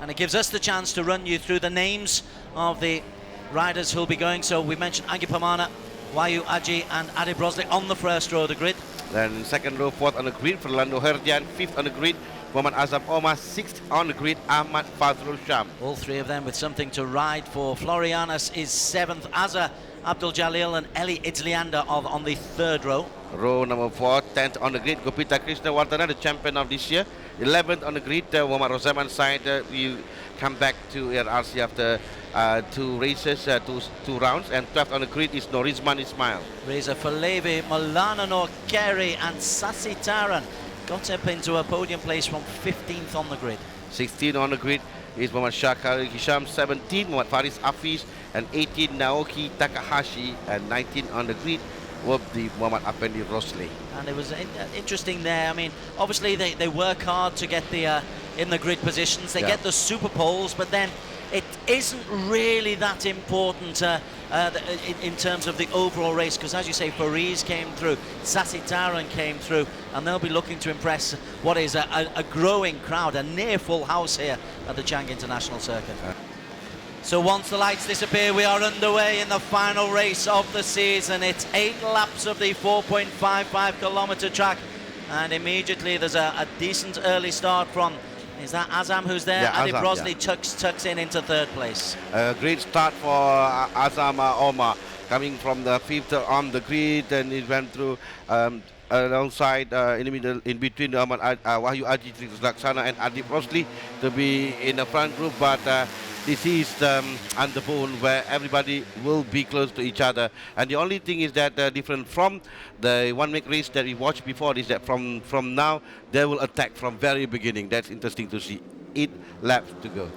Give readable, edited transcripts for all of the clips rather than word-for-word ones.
and it gives us the chance to run you through the names of the riders who'll be going. So we mentioned Anggi Permana, Wahyu Aji and Adib Rosley on the first row of the grid. Then second row, fourth on the grid, Fernando Herdian, fifth on the grid, Muhammad Azam Omar, sixth on the grid, Ahmad Fazrul Sham. All three of them with something to ride for. Florianus is seventh, Azza Abdul Jalil and Eli Idzlianda on the third row. Row number 4, 10th on the grid, Gopita Krishna Wardana, the champion of this year. 11th on the grid, Muhammad Rozaman Said will come back to ARRC after two races, two rounds. And 12th on the grid is Norizman Ismail. Reza Falevi, Malana Norkeri and Sasi Taran got up into a podium place from 15th on the grid. 16 on the grid is Muhammad Shakar Hisham, 17 Muhammad Faris Hafiz, and 18 Naoki Takahashi, and 19 on the grid will be Muhammad Afendi Rosley. And it was interesting there. I mean, obviously they work hard to get the in the grid positions. They get the super poles, but then it isn't really that important in terms of the overall race, because as you say, Fariz came through, Sasi Taran came through, and they'll be looking to impress what is a growing crowd, a near full house here at the Chang International Circuit. So once the lights disappear, we are underway in the final race of the season. It's 8 laps of the 4.55 kilometer track, and immediately there's a decent early start from, is that Azam who's there? Yeah, Adib Azam, Rosley tucks in into third place. A great start for Azam Omar, coming from the 5th on the grid, and it went through alongside in the middle, in between Wahyu Aji Laksana and Adib Rosley to be in the front group, but this is Underbone, where everybody will be close to each other. And the only thing is that different from the one-week race that we watched before is that from now they will attack from very beginning. That's interesting to see. 8 laps to go.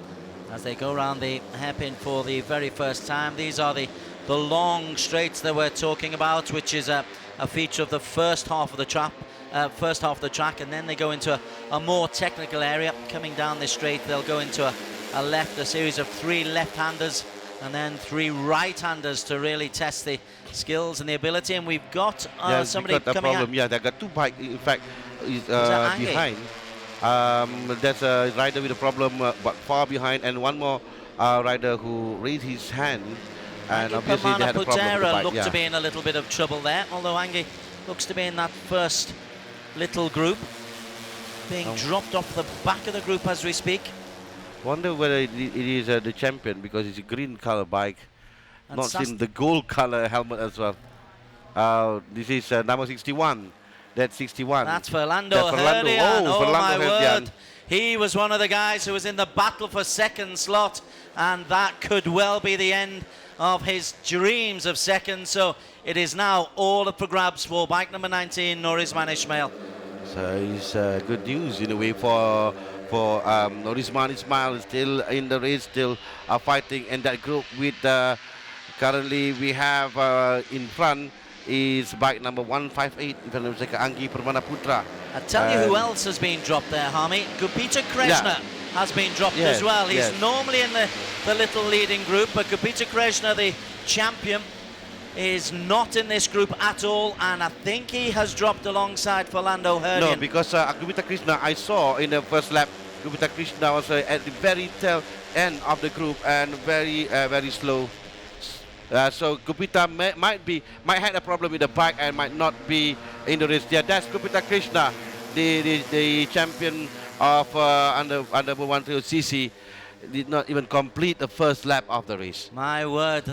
As they go around the hairpin for the very first time, these are the long straights that we're talking about, which is a feature of the first half of the track. And then they go into a more technical area. Coming down this straight, they'll go into a series of 3 left-handers and then 3 right-handers to really test the skills and the ability. And we've got somebody coming out. Yeah, they got 2 bikes, in fact, behind. There's a rider with a problem, but far behind, and one more rider who raised his hand. And obviously they had a problem with the bike. Looked to be in a little bit of trouble there, although Anggi looks to be in that first little group, being dropped off the back of the group as we speak. Wonder whether it is the champion, because it's a green color bike, And not in the gold color helmet as well. This is number 61. That's 61. That's Fernando Herdian. Oh Fernando my Herdian. word. He was one of the guys who was in the battle for second slot, and that could well be the end of his dreams of second. So it is now all up for grabs for bike number 19, Norizman Ismail. So it's good news in a way for Norizman Ismail, still in the race, still fighting in that group with currently we have in front is bike number 158, if I'm not mistaken, Anggi Permana Putra. I tell you who else has been dropped there, Hami. Gupita Krishna has been dropped as well. He's normally in the little leading group, but Gupita Krishna, the champion, is not in this group at all, and I think he has dropped alongside Fernando Herdian. No, because Gupita Krishna, I saw in the first lap, Gupita Krishna was at the very tail end of the group and very slow. So Gupita might have a problem with the bike and might not be in the race. Yeah, that's Gupita Krishna, the champion of under 130cc, did not even complete the first lap of the race. My word,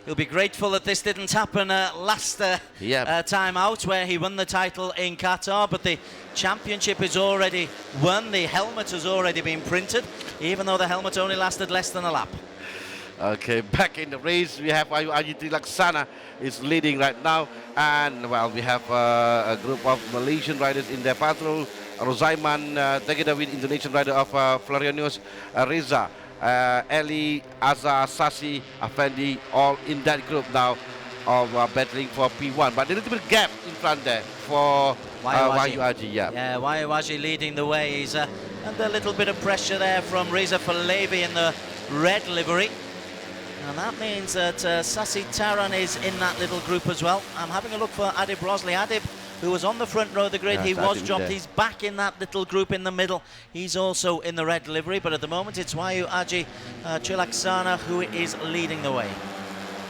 he'll be grateful that this didn't happen last time out, where he won the title in Qatar, but the championship is already won. The helmet has already been printed, even though the helmet only lasted less than a lap. Okay, back in the race, we have Wahyu Aji Laksana is leading right now, and well, we have a group of Malaysian riders in their patrol. Rozaiman together with Indonesian rider of Florianus Reza, Eli, Azza, Sasi, Afendi, all in that group now of battling for P1. But a little bit gap in front there for Wahyu Aji. Yeah, Wahyu Aji leading the way. He's under a little bit of pressure there from Reza Falevi in the red livery. And that means that Sasi Taran is in that little group as well. I'm having a look for Adib Rosley. Adib who was on the front row of the grid. Yeah, He was starting dropped. there. He's back in that little group in the middle. He's also in the red livery, but at the moment it's Wayu Aji Chilaksana who is leading the way.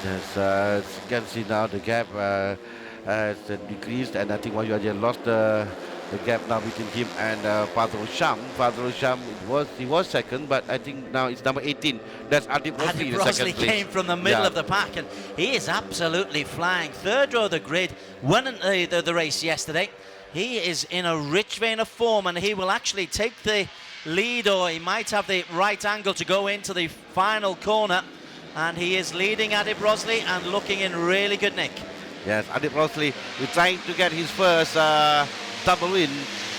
Yes, as you can see now the gap has decreased, and I think Wayu Aji lost the gap now between him and Fadrul Sham. Fadrul Sham, he was second, but I think now it's number 18. That's Adib Rosli in Adib second Rosli place. came from the middle Yeah. of the pack, and he is absolutely flying. Third row of the grid, won the race yesterday. He is in a rich vein of form, and he will actually take the lead, or he might have the right angle to go into the final corner. And he is leading Adib Rosli and looking in really good nick. Yes, Adib Rosli is trying to get his first double win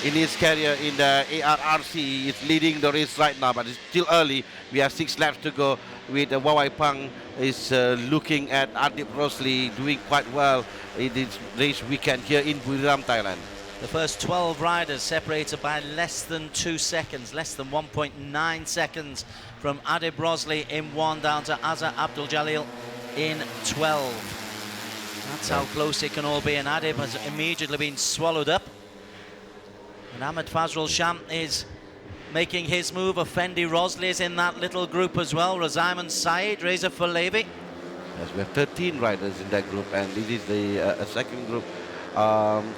in his career in the ARRC. He's leading the race right now, but it's still early. We have 6 laps to go. With Wawai Pang is looking at Adib Rosli doing quite well in this race weekend here in Buriram, Thailand. The first 12 riders separated by less than 2 seconds, less than 1.9 seconds from Adib Rosli in 1 down to Azza Abdul Jalil in 12. That's how close it can all be, and Adib has immediately been swallowed up. And Ahmed Fazrul Sham is making his move. Effendi Rosli is in that little group as well. Razaiman Saeed, Reza Falevi. Yes, we have 13 riders in that group, and this is the second group.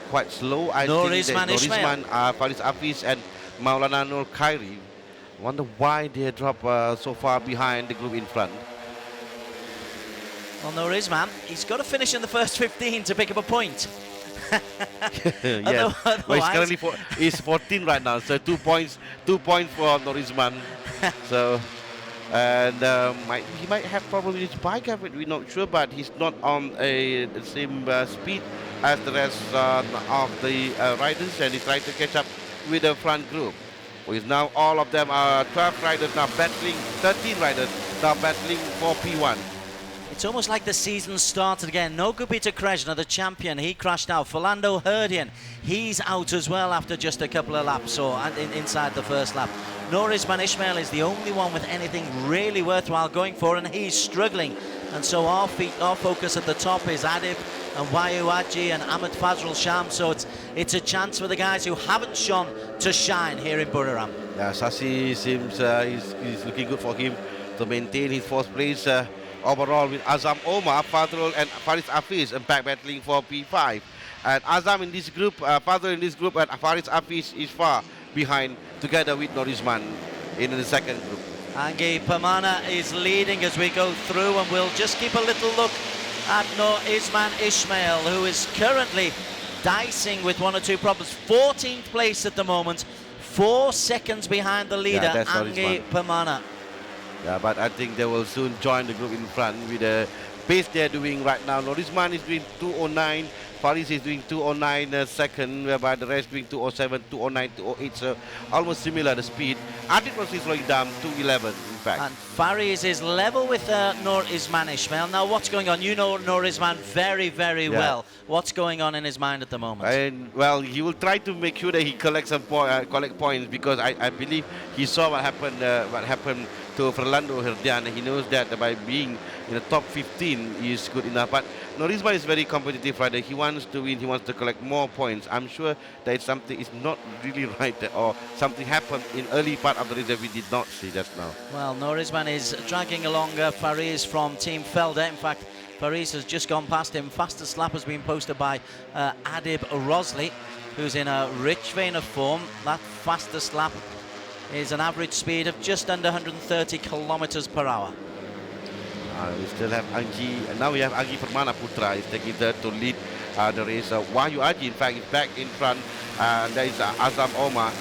Quite slow. I Nur think Isman that Ismail. Faris Hafiz and Maulana Nur Khairi. Wonder why they drop so far behind the group in front. Well, Nur Isman, he's got to finish in the first 15 to pick up a point. Yes. Well, he's currently he's 14 right now, so 2 points for Nur Isman. So, and he might have probably his bike up, we're not sure, but he's not on the same speed as the rest of the riders, and he's trying to catch up with the front group. With now all of them are 12 riders now battling, 13 riders now battling for P1. It's almost like the season started again. No Gupita Krishna, the champion, he crashed out. Philando Herdian, he's out as well after just a couple of laps, or inside the first lap. Nur Isman Ismail is the only one with anything really worthwhile going for, and he's struggling. And so our focus at the top is Adib and Wayu Aji and Ahmed Fazrul Sham. So it's a chance for the guys who haven't shone to shine here in Buriram. Yeah, Sasi seems he's looking good for him to maintain his 4th place overall, with Azam Omar, Fadrul and Faris Hafiz and back battling for P5. And Azam in this group, Fadrul in this group, and Faris Hafiz is far behind together with Nur Isman in the second group. Angi Pamana is leading as we go through, and we'll just keep a little look at Nur Isman Ismail, who is currently dicing with 1 or 2 problems. 14th place at the moment, 4 seconds behind the leader, Yeah, Angi Pamana. Yeah, but I think they will soon join the group in front with the pace they're doing right now. Nur Isman is doing 2:09, Faris is doing 2:09 second, whereby the rest doing 2:07, 2:09, 2:08, so almost similar the speed. Adib was slowing down 2:11 in fact. And Faris is level with Nur Isman Ismail. Now what's going on? You know Nur Isman very, very well. What's going on in his mind at the moment? And well, he will try to make sure that he collects some collect points, because I believe he saw what happened to Fernando Herdian. He knows that by being in the top 15 is good enough. But Nur Isman is very competitive rider. He wants to win. He wants to collect more points. I'm sure that something is not really right, or something happened in early part of the race that we did not see just now. Well, Nur Isman is dragging along Faris from Team Felder. In fact, Faris has just gone past him. Fastest lap has been posted by Adib Rosli, who's in a rich vein of form. That fastest lap is an average speed of just under 130 kilometers per hour. We still have Angi, and now we have Angi Permana Putra is taking third to lead the race. Wayu Aji, in fact, is back in front. There is Azam Omar.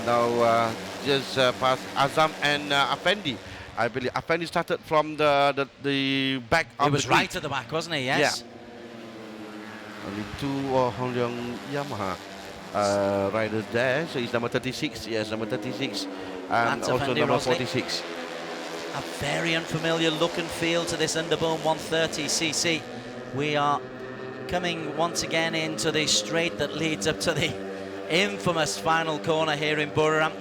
Now just past Azam and Effendi. I believe Effendi started from the back of the He was grid. right at the back, wasn't he? Yes. Yeah. Only 2 Hong Leong Yamaha riders there. So he's number 36. Yes, number 36. And That's also Effendi number Rosli. 46. A very unfamiliar look and feel to this Underbone 130cc. We are coming once again into the straight that leads up to the infamous final corner here in Buriram.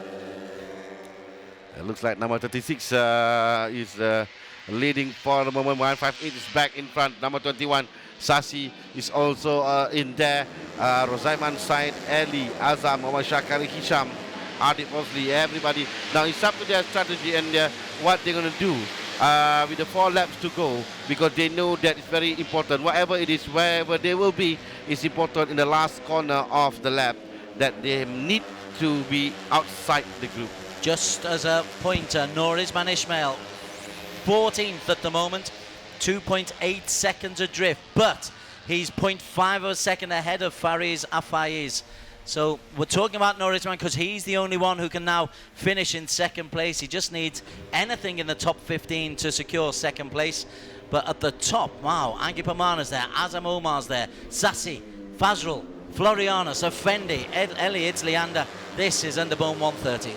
It looks like number 36 is leading for the moment. 158 is back in front. Number 21, Sasi is also in there. Rozaiman side, Ali, Azam, Muhammad Shakari, Hisham, Adib Rosli, everybody. Now it's up to their strategy and what they're going to do with the 4 laps to go, because they know that it's very important. Whatever it is, wherever they will be, it's important in the last corner of the lap that they need to be outside the group. Just as a pointer, Norizman Ismail, 14th at the moment, 2.8 seconds adrift, but he's 0.5 of a second ahead of Fariz Afaiz. So we're talking about Norizman because he's the only one who can now finish in second place. He just needs anything in the top 15 to secure second place. But at the top, wow, Angi Pamana's there, Azam Omar's there, Sassi, Fazrul, Florianus, Effendi, Eli Itzlianda. This is Underbone 130.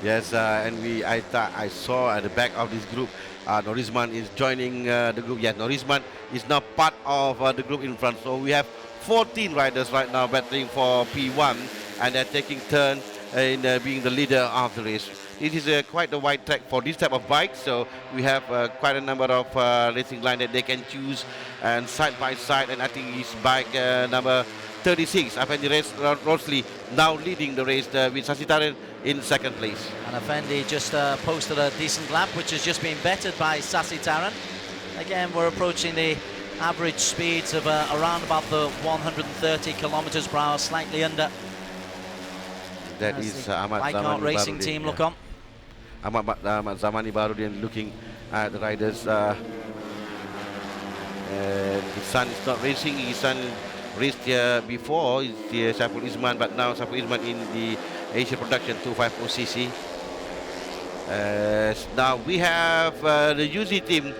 Yes, and I saw at the back of this group, Norizman is joining the group. Yes, Norizman is now part of the group in front. So we have 14 riders right now battling for P1, and they're taking turn in being the leader of the race. It is quite a wide track for this type of bike, so we have quite a number of racing line that they can choose, and side by side. And I think his bike number 36, Effendi Rosley, now leading the race with Sasitaren in second place. And Effendi just posted a decent lap, which has just been bettered by Sasitaren. Again, we're approaching the average speeds of around about the 130 kilometers per hour, slightly under. That is Ahmad Bike Zamani Racing Barudin, team, yeah. look on. Ahmad Zamani Barudin looking at the riders. His son is not racing. His son raced here before. It's Saiful Isman, but now Saiful Isman in the Asia Production 250cc. Now we have the UZ team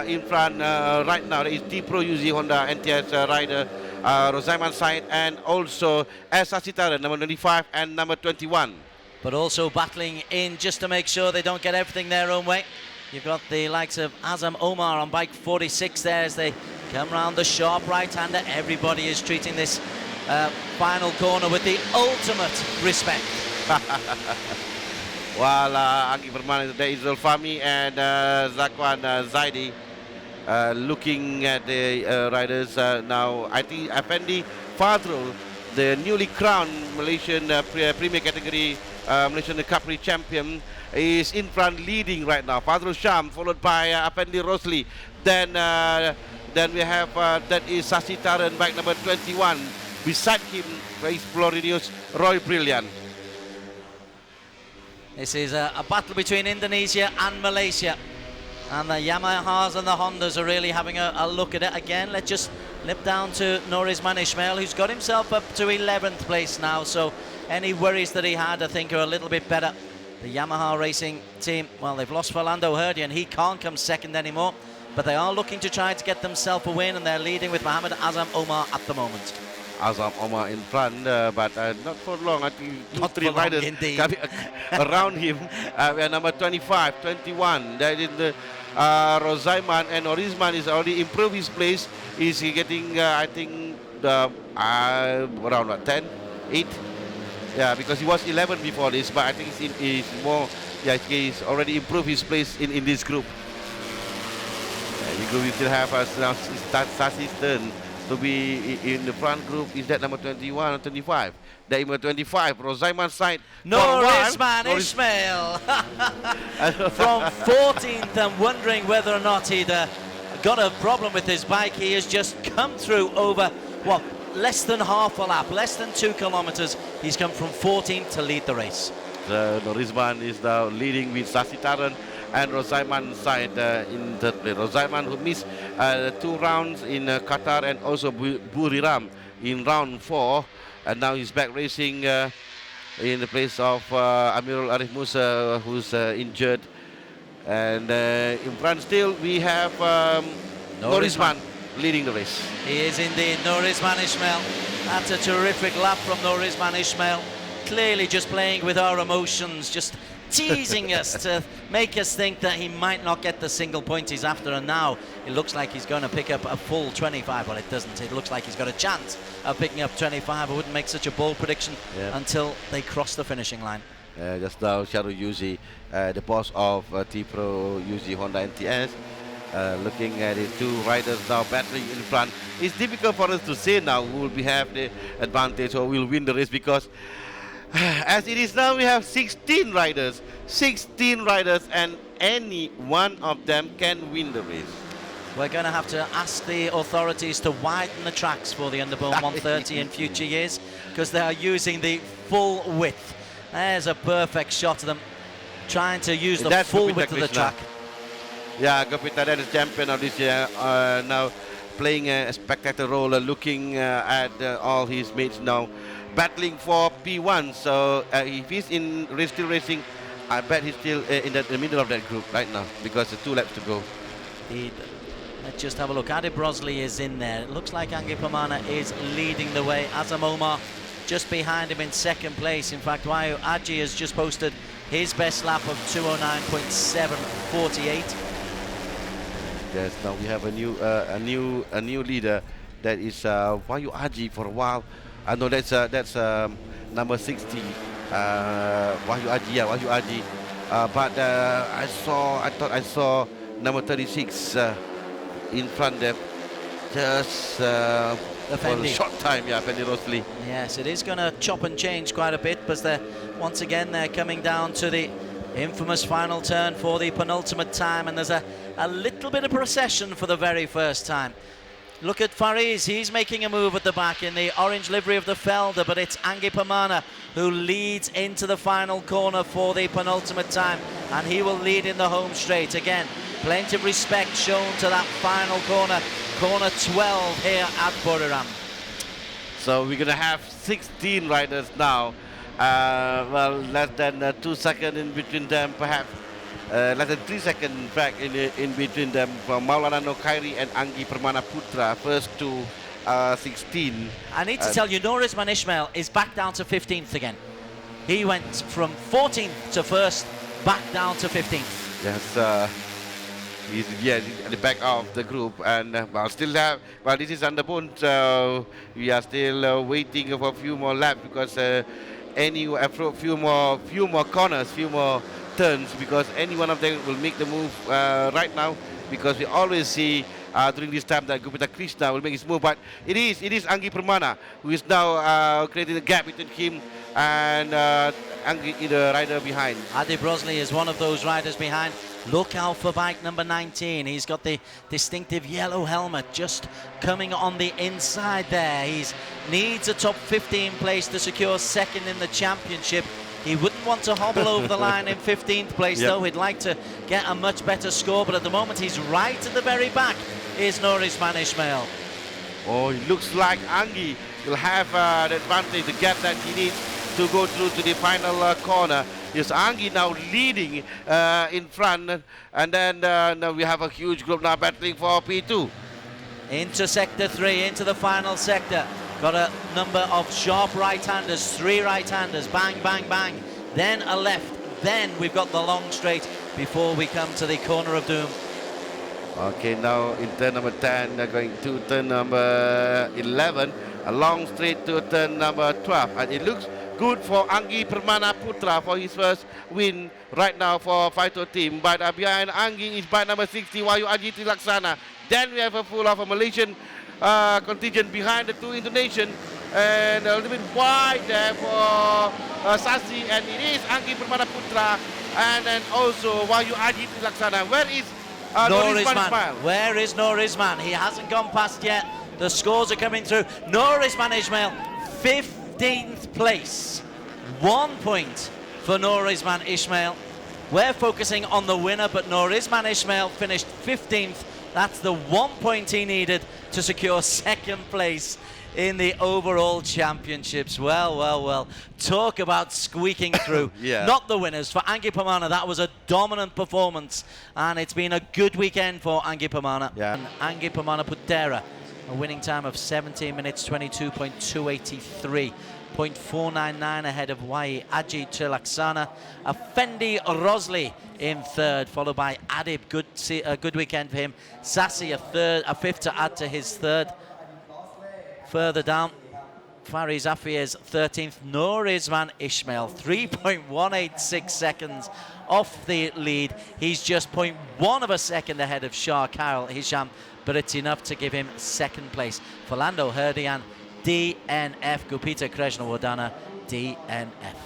in front right now. There is T-Pro UZ Honda NTS rider Rozaiman Said, and also Sasitaren, number 25 and number 21. But also battling in just to make sure they don't get everything their own way. You've got the likes of Azam Omar on bike 46 there as they come round the sharp right-hander. Everybody is treating this final corner with the ultimate respect. While Anggi Permana, there is Zulfami and Zakwan Zaidi looking at the riders now. I think Effendi Fadrul, the newly crowned Malaysian Premier Category Malaysian Capri champion, is in front leading right now. Fadrul Sham followed by Effendi Rosli. Then we have that is Sasitaren, bike number 21. Beside him is Floridius Roy Brilliant. This is a battle between Indonesia and Malaysia. And the Yamahas and the Hondas are really having a look at it again. Let's just nip down to Norizman Ismail, who's got himself up to 11th place now. So any worries that he had, I think, are a little bit better. The Yamaha Racing team, well, they've lost Philando Herdy and he can't come second anymore. But they are looking to try to get themselves a win, and they're leading with Mohammed Azam Omar at the moment. Azam Omar in front, but not for long. I think Not three for long, riders indeed. coming around him. We are number 25, 21. That is the Rozaiman, and Norizman is already improved his place. Is he getting, I think, around what, 10, 8? Yeah, because he was 11 before this, but I think he's more. Yeah, he's already improved his place in this group. We still have now Sasi's turn to be in the front group. Is that number 21 or 25? That number 25, Rozaiman side. Norizman Ismail from 14th, and wondering whether or not he'd got a problem with his bike. He has just come through over, what, less than half a lap, less than 2 kilometers. He's come from 14th to lead the race. Norizman is now leading with Sasitaren and Rozaiman side in third place. Rozaiman, who missed 2 rounds in Qatar and also Buriram in round 4, and now he's back racing in the place of Amirul Arif Musa, who's injured. And in front still we have Norizman leading the race. He is indeed Norizman Ismail. That's a terrific lap from Norizman Ismail. Clearly just playing with our emotions, just teasing us to make us think that he might not get the single point he's after, and now it looks like he's going to pick up a full 25. Well, it doesn't. It looks like he's got a chance of picking up 25. I wouldn't make such a bold prediction until they cross the finishing line. Just now, Sharu Yuzi, the boss of T-Pro UZ Honda NTS, Looking at it, two riders now battling in front. It's difficult for us to say now who will have the advantage or will win the race because as it is now, we have 16 riders. 16 riders, and any one of them can win the race. We're going to have to ask the authorities to widen the tracks for the Underbone 130 in future years because they are using the full width. There's a perfect shot of them trying to use the full width of the track. Yeah, Gopita, that is champion of this year, now playing a spectacular role, looking at all his mates now, battling for P1. So if he's still racing, I bet he's still in the middle of that group right now because there's 2 laps to go. Let's just have a look. Adib Brosley is in there. It looks like Anggi Pamana is leading the way. Azam Omar just behind him in second place. In fact, Wayu Aji has just posted his best lap of 209.748. Yes, now we have a new leader. That is Wayu Aji for a while. I know that's number 60. Wayu Aji, yeah, Wayu Aji. But I thought I saw number 36 in front there, just for a short time. Yeah, Fendi Rosalie. Yes, it is going to chop and change quite a bit, but once again they're coming down to the infamous final turn for the penultimate time, and there's a little bit of procession for the very first time. Look at Fariz, he's making a move at the back in the orange livery of the Felder, but it's Anggi Pamana who leads into the final corner for the penultimate time, and he will lead in the home straight. Again, plenty of respect shown to that final corner, corner 12 here at Buriram. So we're going to have 16 riders now. Well, less than 2 seconds in between them, perhaps. Less than 3 seconds, in fact, in between them, from Maulana Nokhairi and Anggi Permana Putra, first to 16. I need to tell you, Norizman Ismail is back down to 15th again. He went from 14th to 1st, back down to 15th. Yes, he's at the back of the group, and this is Underbone, so we are still waiting for a few more laps because a few more corners, few more turns, because any one of them will make the move right now, because we always see during this time that Gupita Krishna will make his move, but it is Anggi Permana who is now creating a gap between him and Anggi, the rider behind. Adib Brosley is one of those riders behind. Look out for bike number 19. He's got the distinctive yellow helmet just coming on the inside there. He needs a top 15 place to secure second in the championship. He wouldn't want to hobble over the line in 15th place, though. He'd like to get a much better score, but at the moment he's right at the very back is Norizman Ismail. Oh, it looks like Anggi will have the advantage, the gap that he needs to go through to the final corner. Is Anggi now leading in front, and then now we have a huge group now battling for P2. Into sector 3, into the final sector. Got a number of sharp right-handers, 3 right-handers, bang, bang, bang. Then a left, then we've got the long straight before we come to the corner of doom. Okay, now in turn number 10, going to turn number 11, a long straight to turn number 12, and it looks good for Anggi Permana Putra for his first win right now for Faito team. But behind Anggi is bike number 60, Wayu Aji Trilaksana. Then we have a full of a Malaysian contingent behind the 2 Indonesian, and a little bit wide there for Sasi, and it is Anggi Permana Putra, and then also Wayu Aji Trilaksana. Where is Norizman? Where is Norizman? He hasn't gone past yet. The scores are coming through. Norizman Ismail, 15th place. 1 point for Norizman Ismail. We're focusing on the winner, but Norizman Ismail finished 15th. That's the 1 point he needed to secure second place in the overall championships. Well, well, well. Talk about squeaking through. Not the winners. For Anggi Permana, that was a dominant performance, and it's been a good weekend for Anggi Permana. And Anggi Permana Putera, a winning time of 17 minutes 22.283. 0.499 ahead of Wayu Aji Trilaksana. Fendi Rosley in third, followed by Adib. Good weekend for him. Sasi a fifth to add to his third. Further down, Fariz Afier's 13th. Norizman Ismail, 3.186 seconds off the lead. He's just 0.1 of a second ahead of Shah Kyle Hisham, but it's enough to give him second place. Philando Herdian, DNF. Gupita Krishnawardana, DNF.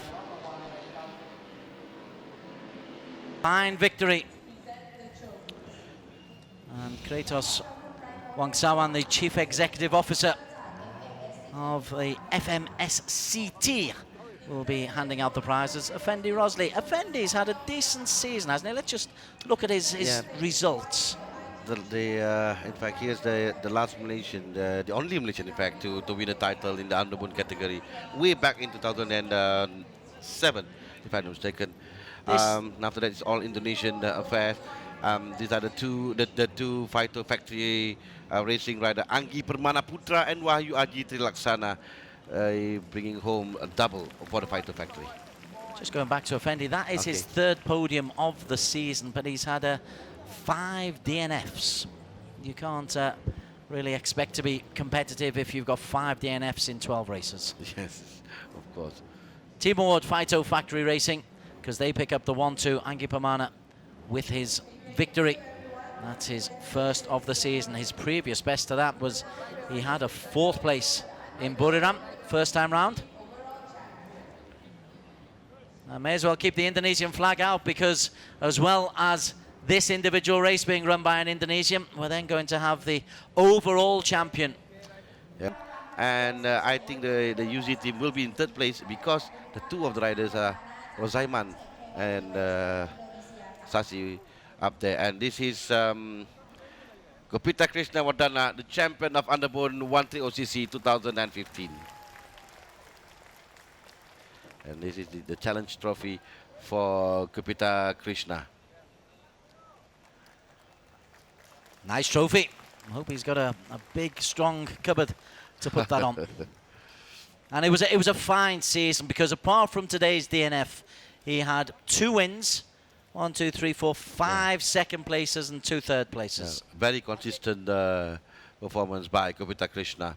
Fine victory. And Kratos Wangsawan, the Chief Executive Officer of the FMSCT, will be handing out the prizes. Effendi Rosley. Effendi's had a decent season, hasn't he? Let's just look at his results. In fact, here's the last Malaysian, the only Malaysian, in fact, to win a title in the Underbone category way back in 2007, if I'm not mistaken. After that, it's all Indonesian affairs. These are the two Fighter Factory racing rider, Anggi Permana Putra and Wahyu Aji Trilaksana, bringing home a double for the Fighter Factory. Just going back to Effendi, that is his third podium of the season, but he's had 5 DNFs. You can't really expect to be competitive if you've got 5 DNFs in 12 races. Yes, of course. Team Award, Fighter Factory Racing, because they pick up the 1-2. Anggi Permana with his victory. That's his first of the season. His previous best to that was he had a 4th place in Buriram, first time round. I may as well keep the Indonesian flag out, because as well as this individual race being run by an Indonesian, we're then going to have the overall champion. Yeah. And I think the UZ team will be in 3rd place, because the 2 of the riders are Rozaiman and Sasi up there. And this is Gupita Krishnawardana, the champion of Underbone 13 OCC 2015. And this is the challenge trophy for Gupita Krishna. Nice trophy. I hope he's got a big, strong cupboard to put that on. And it was a fine season, because apart from today's DNF, he had 2 wins, 1, 2, 3, 4, 5 second places and 2 third places. Very consistent performance by Gupita Krishna.